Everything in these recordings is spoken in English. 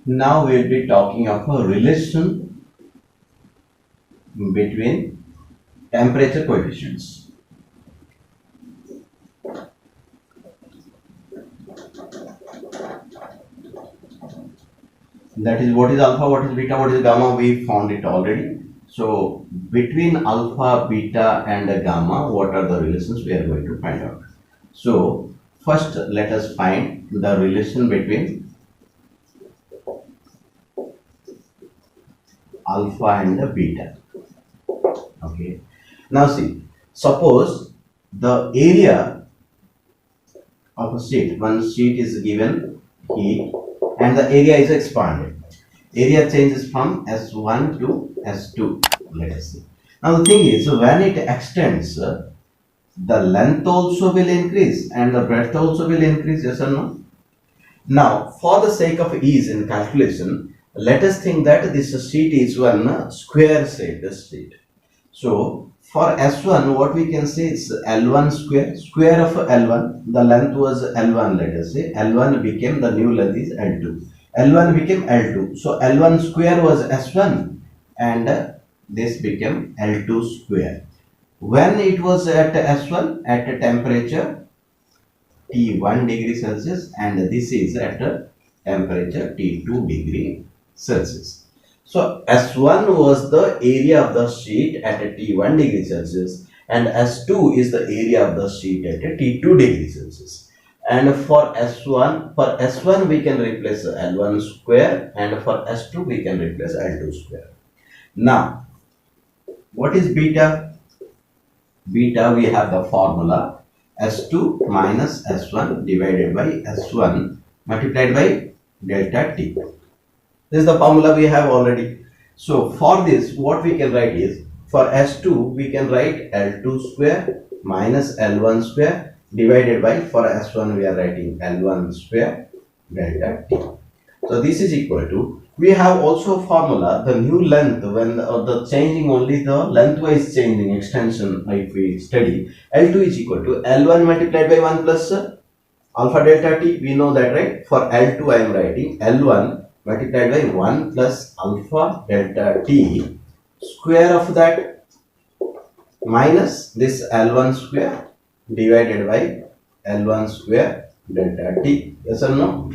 Now we will be talking of a relation between temperature coefficients. That is, what is alpha, what is beta, what is gamma, we found it already. So between alpha, beta and gamma, what are the relations we are going to find out. So first let us find the relation between alpha and beta. Okay. Now see, suppose the area of a sheet, one sheet is given heat and the area is expanded. Area changes from S1 to S2, let us see. Now the thing is, when it extends, the length also will increase and the breadth also will increase, yes or no? Now, for the sake of ease in calculation, let us think that this sheet is one square shaped sheet. So, for S1, what we can say is L1 square of L1, the length was L1, let us say, L1 became, the new length is L2. L1 became L2. So, L1 square was S1 and this became L2 square. When it was at S1, at a temperature T1 degree Celsius and this is at a temperature T2 degree Celsius. So S1 was the area of the sheet at a T1 degree Celsius and S2 is the area of the sheet at a T2 degree Celsius. And for S1 we can replace L1 square and for S2 we can replace L2 square. Now, what is beta? Beta, we have the formula S2 minus S1 divided by S1 multiplied by delta T. This is the formula we have already. So for this, what we can write is, for S2 we can write L2 square minus L1 square divided by, for S1 we are writing L1 square delta T. So this is equal to, we have also formula, the new length, when the changing only the lengthwise changing extension, if we study, L2 is equal to L1 multiplied by 1 plus alpha delta T, we know that, right? For L2 I am writing L1 multiplied by 1 plus alpha delta T square of that minus this L1 square divided by L1 square delta T, yes or no?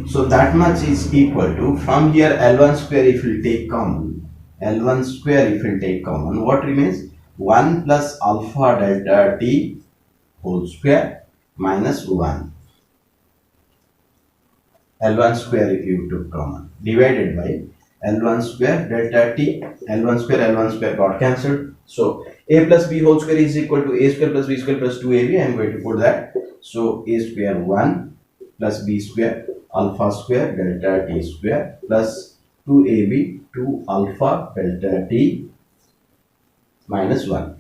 So that much is equal to, from here L1 square if we take common, L1 square if we take common, what remains? 1 plus alpha delta T whole square minus 1. L1 square if you took common divided by L1 square delta T, L1 square got cancelled. So A plus B whole square is equal to A square plus B square plus 2AB. I am going to put that. So A square 1 plus B square alpha square delta T square plus 2AB 2 alpha delta T minus 1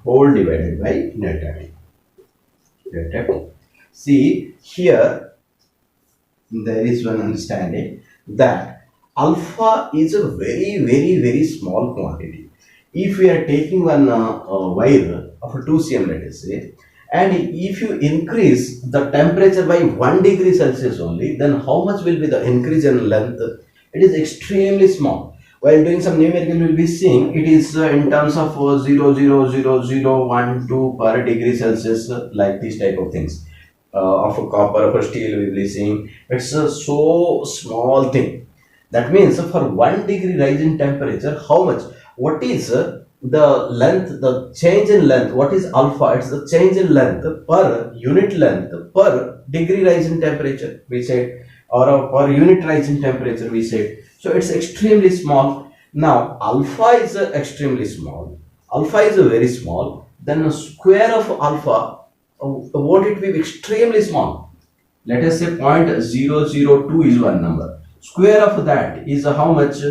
whole divided by delta T. See here, there is one understanding that alpha is a very small quantity. If we are taking one wire of 2 cm, let us say, and if you increase the temperature by 1 degree Celsius only, then how much will be the increase in length? It is extremely small. While doing some numerical, we will be seeing it is in terms of 0.00012 per degree Celsius, like this type of things. Of a copper, of a steel, we will be seeing it's a so small thing. That means for 1 degree rise in temperature, how much? What is the length, the change in length? What is alpha? It's the change in length per unit length per degree rise in temperature, we said, or per unit rise in temperature, we said. So it's extremely small. Now alpha is extremely small. Alpha is very small. Then the square of alpha, what it will be extremely small. Let us say 0.002 is one number. Square of that is how much?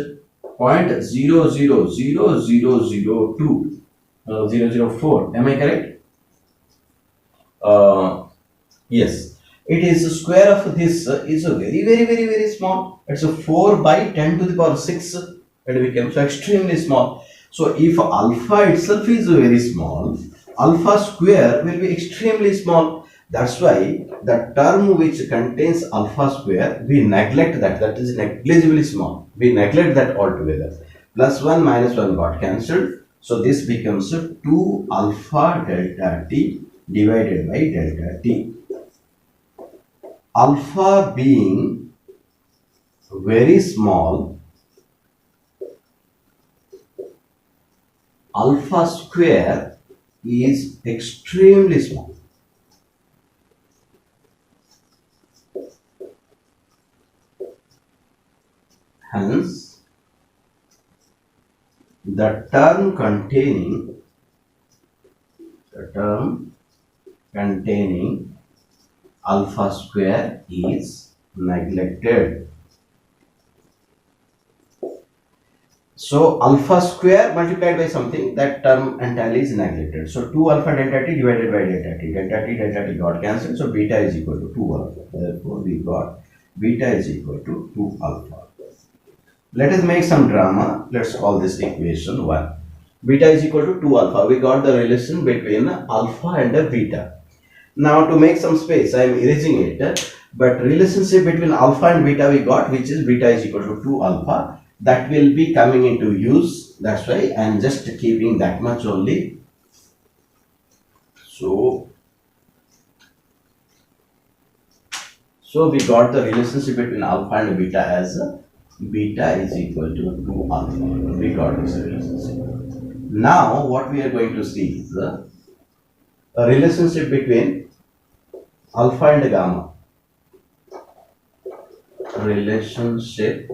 0.000002 004. Am I correct? Yes. It is square of this is a very small. It's a 4 by 10 to the power 6. It becomes extremely small. So if alpha itself is very small, alpha square will be extremely small. That's why the term which contains alpha square, we neglect that. That is negligibly small. We neglect that altogether. Plus 1 minus 1 got cancelled. So this becomes 2 alpha delta t divided by delta t. Alpha being very small, alpha square is extremely small. Hence, the term containing alpha square is neglected. So alpha square multiplied by something, that term entirely is neglected. So 2 alpha delta t divided by delta t. Delta t got cancelled. So beta is equal to 2 alpha. Therefore we got beta is equal to 2 alpha. Let us make some drama. Let's call this equation 1. Beta is equal to 2 alpha. We got the relation between alpha and beta. Now to make some space, I am erasing it. But relationship between alpha and beta we got, which is beta is equal to 2 alpha. That will be coming into use. That's why I am just keeping that much only. So we got the relationship between alpha and beta as beta is equal to 2 alpha. We got this relationship. Now what we are going to see is a relationship between alpha and gamma. Relationship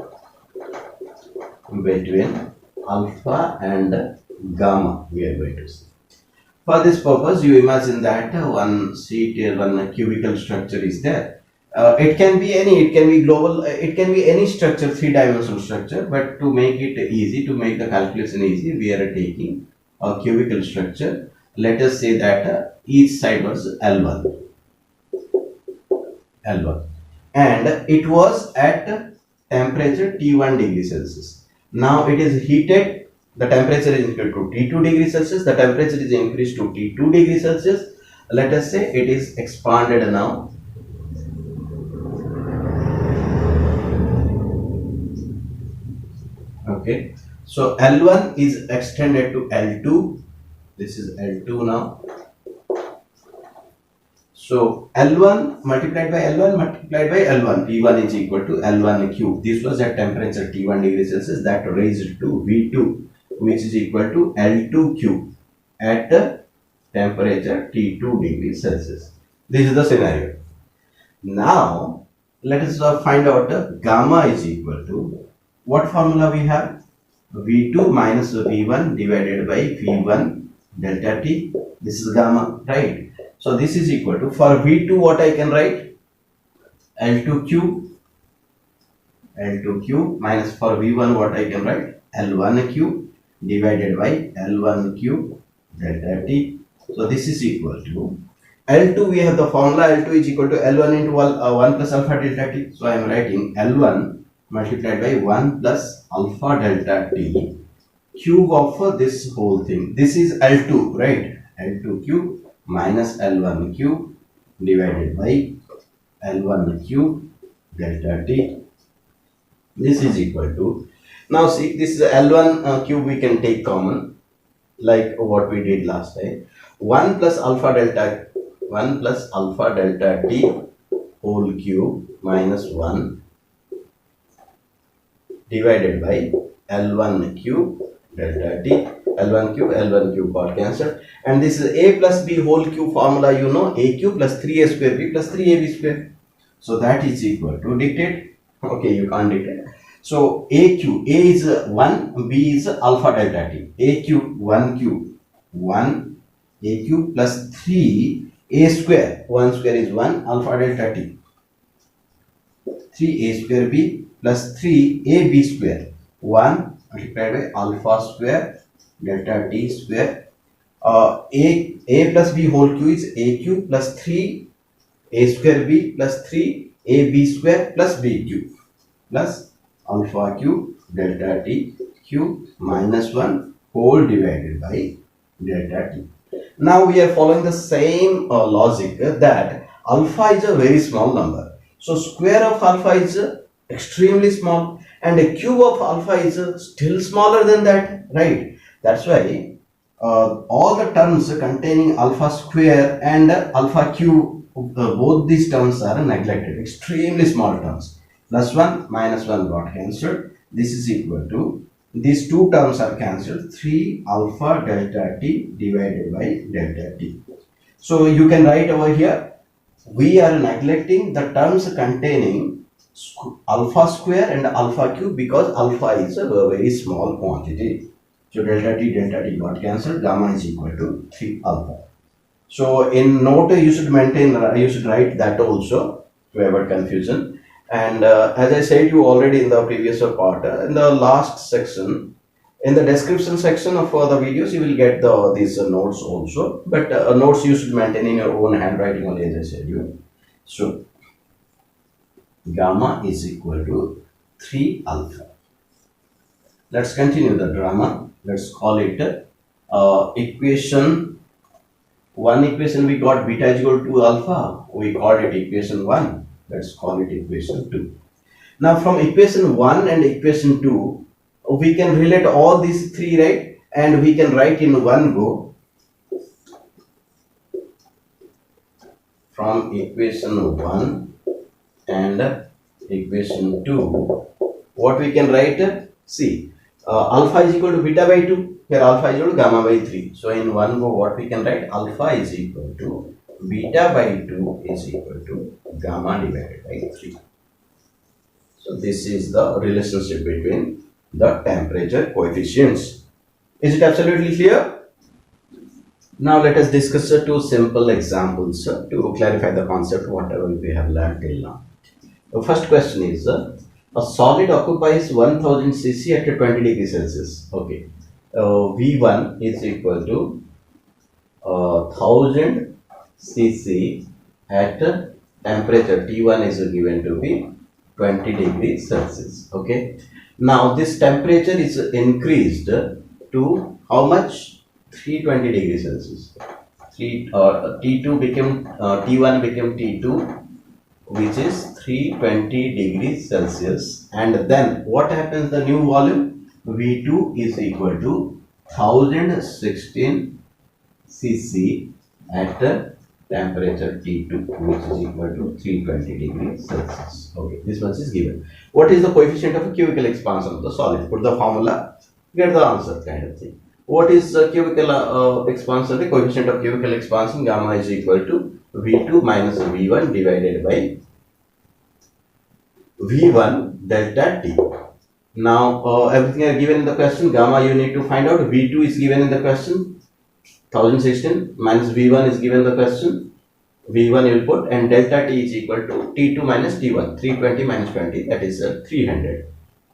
between alpha and gamma we are going to see. For this purpose, you imagine that one sheet, one cubical structure is there. It can be any, it can be global, it can be any structure, 3-dimensional structure. But to make it easy, to make the calculation easy, we are taking a cubical structure. Let us say that each side was L1, and it was at temperature T1 degree Celsius. Now it is heated. The temperature is equal to T2 degree Celsius. The temperature is increased to T2 degree Celsius. Let us say it is expanded now. Okay, so L1 is extended to L2. This is L2 now. So L1 multiplied by L1 multiplied by L1, P1 is equal to L1 cube. This was at temperature T1 degree Celsius, that raised to V2, which is equal to L2 cube at temperature T2 degree Celsius. This is the scenario. Now let us find out gamma is equal to, what formula we have? V2 minus V1 divided by V1 delta T. This is gamma, right? So this is equal to, for V2 what I can write? L2 cube minus for V1 what I can write? L1 cube divided by L1 cube delta T. So this is equal to, L2 we have the formula, L2 is equal to L1 into 1 plus alpha delta T. So I am writing L1 multiplied by 1 plus alpha delta T cube of this whole thing. This is L2, right? L2 cube minus L1 cube divided by L1 cube delta T. This is equal to, now see, this is L1 cube we can take common, like what we did last time. 1 plus alpha delta T whole cube minus 1 divided by L1 cube delta T. L1 cube got cancelled, and this is A plus B whole cube formula, you know, A cube plus 3A square B plus 3AB square. So that is equal to, dictate. Okay, you can't dictate. So A is 1, B is alpha delta T. A cube, 1 A cube plus 3 A square, 1 square is 1 alpha delta T. 3A square B plus 3AB square, 1 multiplied by alpha square delta T square. A plus B whole cube is A cube plus 3 A square B plus 3 AB square plus B cube plus alpha cube delta T cube minus 1 whole divided by delta T. Now we are following the same logic, that alpha is a very small number. So square of alpha is extremely small, and a cube of alpha is still smaller than that, right? That's why all the terms containing alpha square and alpha cube, both these terms are neglected, extremely small terms. Plus 1 minus 1 got cancelled. This is equal to, these two terms are cancelled, 3 alpha delta t divided by delta t. So you can write over here, we are neglecting the terms containing alpha square and alpha cube because alpha is a very small quantity. So delta t got cancelled, gamma is equal to 3 alpha. So in note you should write that also to avoid confusion. And as I said you already in the previous part, in the last section, in the description section of the videos, you will get these notes also. But notes you should maintain in your own handwriting only, as I said you. So gamma is equal to 3 alpha. Let's continue the drama. Let's call it equation 1. Equation we got beta is equal to alpha. We called it equation 1. Let's call it equation 2. Now from equation 1 and equation 2, we can relate all these three, right? And we can write in one go. From equation 1 and equation 2, what we can write? See, alpha is equal to beta by 2. Here alpha is equal to gamma by 3. So in one go, what we can write? Alpha is equal to beta by 2 is equal to gamma divided by 3. So this is the relationship between the temperature coefficients. Is it absolutely clear? Now let us discuss two simple examples to clarify the concept whatever we have learned till now. The first question is, a solid occupies 1000 cc at 20 degrees Celsius. Okay, V1 is equal to 1000 cc at temperature T1 is given to be 20 degrees Celsius. Okay, now this temperature is increased to how much? 320 degrees Celsius. T2 became T1 became T2, which is 320 degrees Celsius. And then what happens? The new volume V2 is equal to 1016 cc at temperature T2, which is equal to 320 degrees Celsius. Okay, this much is given. What is the coefficient of a cubical expansion of the solid? Put the formula, get the answer kind of thing. What is the cubical expansion? The coefficient of cubical expansion, gamma is equal to V2 minus V1 divided by V1 delta T. Now everything are given in the question. Gamma you need to find out. V2 is given in the question, 1016 minus V1 is given in the question. V1 you will put, and delta T is equal to T2 minus T1, 320 minus 20, that is 300.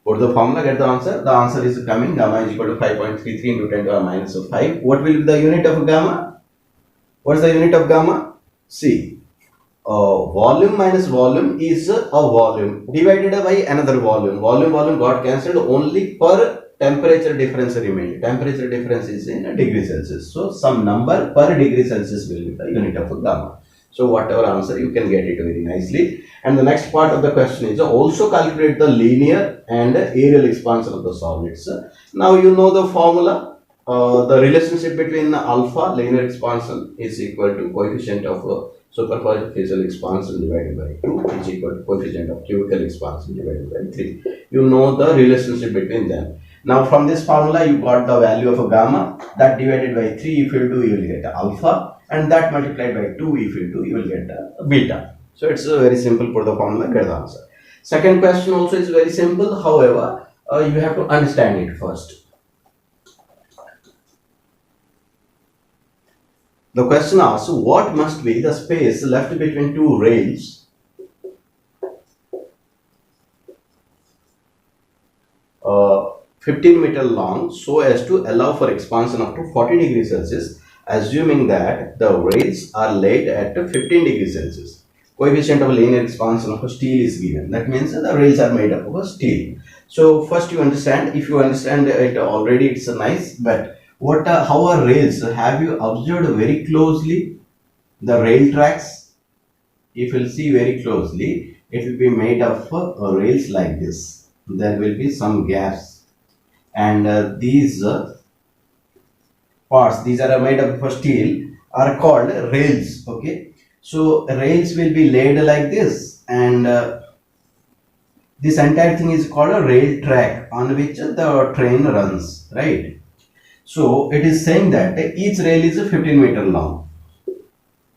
Put the formula, get the answer. The answer is coming, gamma is equal to 5.33 into 10 to the minus 5. What will be the unit of gamma? What is the unit of gamma? See, volume minus volume is a volume divided by another volume. Volume got cancelled, only per temperature difference remained. Temperature difference is in degree Celsius. So some number per degree Celsius will be the unit of gamma. So whatever answer, you can get it very nicely. And the next part of the question is also calculate the linear and aerial expansion of the solids. Now you know the formula. The relationship between alpha, linear expansion, is equal to coefficient of superficial expansion divided by 2 is equal to coefficient of cubical expansion divided by 3. You know the relationship between them. Now from this formula you got the value of a gamma, that divided by 3 if you do, you will get alpha, and that multiplied by 2 if you do, you will get a beta. So it's very simple. Put the formula, get the answer. Second question also is very simple, however you have to understand it first. The question asks, what must be the space left between two rails uh, 15 meter long so as to allow for expansion up to 40 degrees Celsius, assuming that the rails are laid at 15 degrees Celsius. Coefficient of linear expansion of a steel is given. That means the rails are made up of a steel. So first you understand. If you understand it already, it's nice. But how are rails? Have you observed very closely the rail tracks? if you'll see very closely, it will be made of rails like this. There will be some gaps, and these parts, these are made of steel, are called rails. Okay, so rails will be laid like this, and this entire thing is called a rail track on which the train runs, right? So it is saying that each rail is 15-meter long.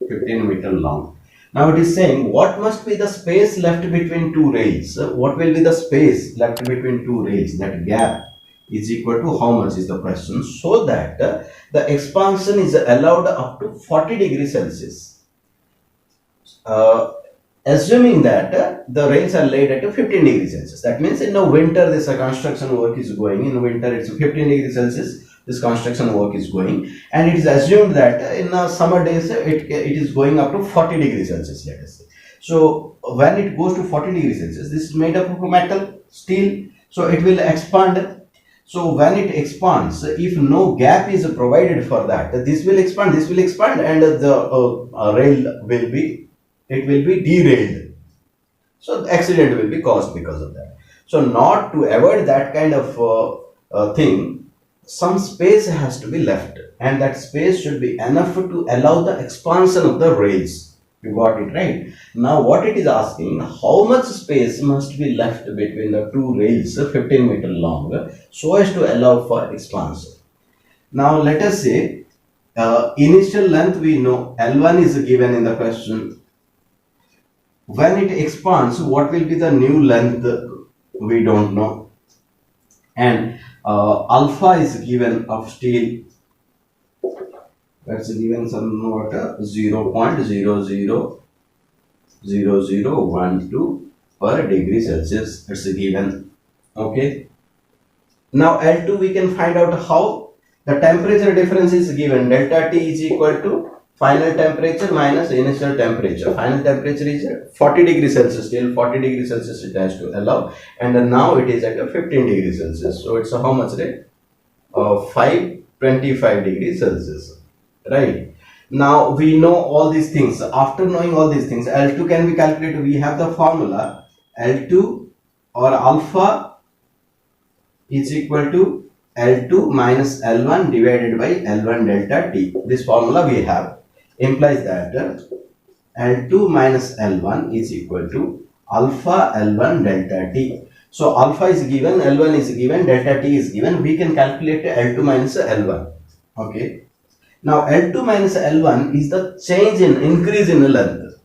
15-meter long. Now it is saying what must be the space left between two rails. What will be the space left between two rails? That gap is equal to how much is the question, so that the expansion is allowed up to 40 degrees Celsius. Assuming that the rails are laid at 15 degrees Celsius. That means in the winter this construction work is going. In winter it's 15 degrees Celsius. This construction work is going, and it is assumed that in summer days it is going up to 40 degrees Celsius, let us say. So when it goes to 40 degrees Celsius, this is made up of metal, steel, so it will expand. So when it expands, if no gap is provided for that, this will expand, and the rail will be, it will be derailed. So the accident will be caused because of that. So not to avoid that kind of thing, some space has to be left, and that space should be enough to allow the expansion of the rails. You got it right. Now what it is asking, how much space must be left between the two rails 15-meter long so as to allow for expansion. Now let us say initial length we know, L1 is given in the question. When it expands, what will be the new length? We don't know. And alpha is given of steel. That's given somewhat 0.000012 per degree Celsius. It's given. Okay. Now L2 we can find out how. The temperature difference is given. Delta T is equal to final temperature minus initial temperature. Final temperature is 40 degrees Celsius, still 40 degrees Celsius it has to allow, and now it is at 15 degrees Celsius. So it's how much rate? 525 degrees Celsius, right? Now we know all these things. After knowing all these things, L2 can be calculated. We have the formula L2 or alpha is equal to L2 minus L1 divided by L1 delta T. This formula we have implies that L2 minus L1 is equal to alpha L1 delta T. So alpha is given, L1 is given, delta T is given. We can calculate L2 minus L1. Okay. Now L2 minus L1 is the change in increase in length.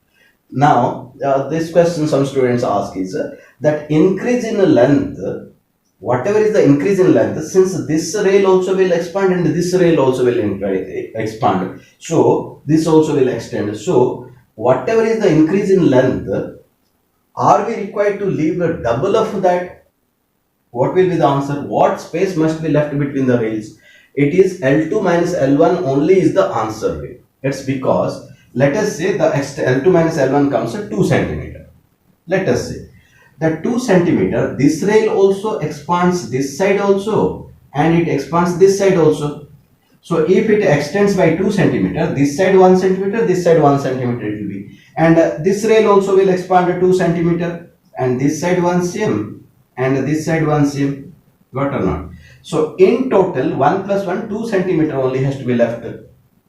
Now this question some students ask is that increase in length, whatever is the increase in length, since this rail also will expand and this rail also will expand, so this also will extend. So whatever is the increase in length, are we required to leave a double of that? What will be the answer? What space must be left between the rails? It is L2 minus L1 only is the answer. It's because let us say the L2 minus L1 comes at 2 centimeter. Let us say that 2 centimeter, this rail also expands this side also, and it expands this side also. So if it extends by 2 centimeter, this side 1 centimeter, this side 1 centimeter it will be, and this rail also will expand 2 centimeter, and this side 1 cm, and this side 1 cm. Got or not? So in total 1 plus 1 2 centimeter only has to be left.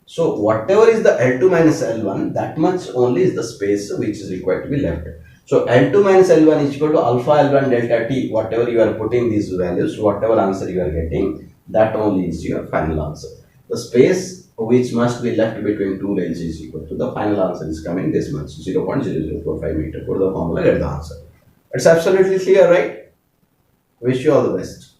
So whatever is the L2 minus L1, that much only is the space which is required to be left. So L2 minus L1 is equal to alpha L1 delta T. Whatever you are putting these values, whatever answer you are getting, that only is your final answer. The space which must be left between two rails is equal to the final answer is coming this much, 0.0045 meter. Put the formula, get the answer. It's absolutely clear, right? Wish you all the best.